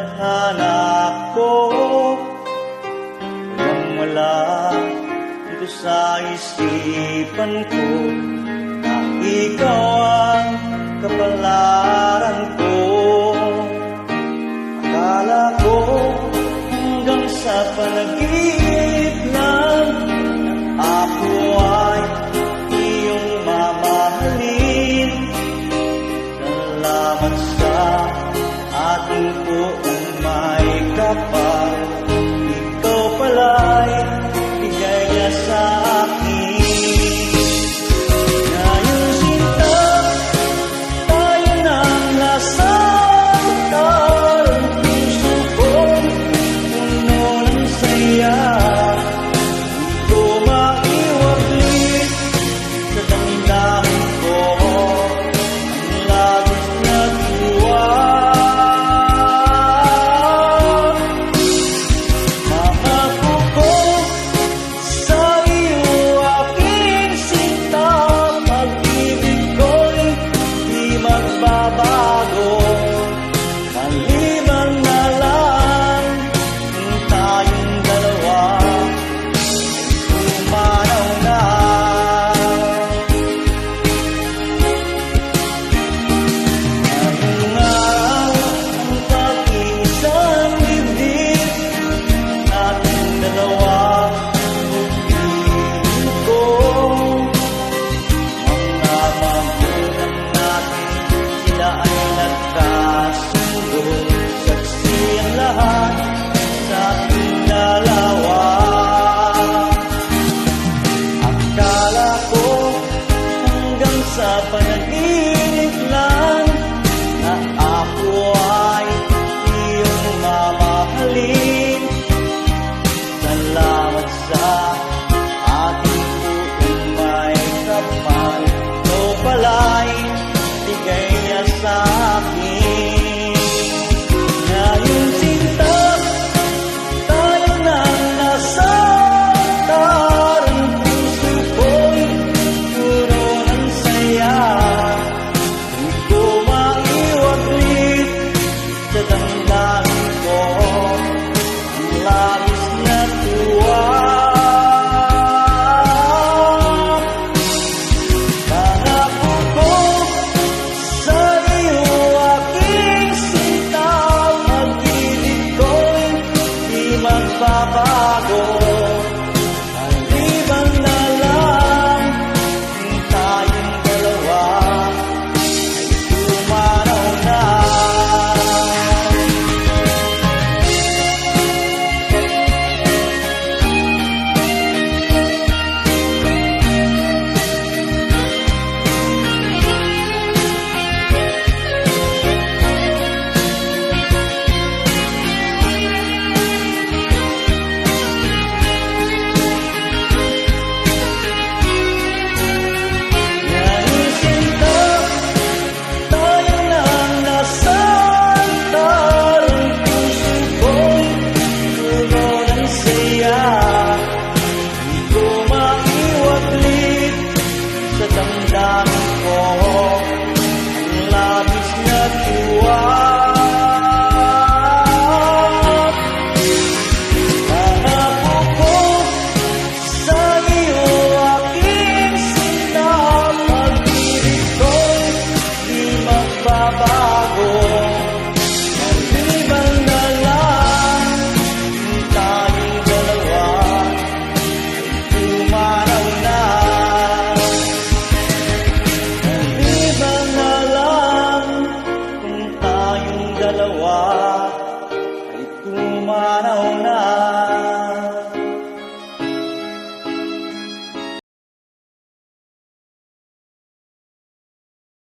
tadhana ko, wala dito sa isipan ko na ikaw ang kapalaran ko. Akala ko hanggang sa panaginip lang na ako ay iyong mamahalin. Salamat sa ating poong may kapal, ikaw pala'y bigay niya sa akin. Ngayong sinta, tayo nang nasa ang puso ko'y puno ng saya. Di ko maiwaglit sa damdamin ko ang labis na tuwa. Mangako ko sa iyo aking sinta, pag-ibig ko'y di magbabago. Maliban na lang tayong dalawa ay pumanaw na. Ngayong araw ang pag-iisang dibdib nating dalawa, pag-ibig ko. Mga magulang natin, sila ay nagkasundo, saksi ang lahat sa ating dalawa. Akala ko hanggang sa panaginip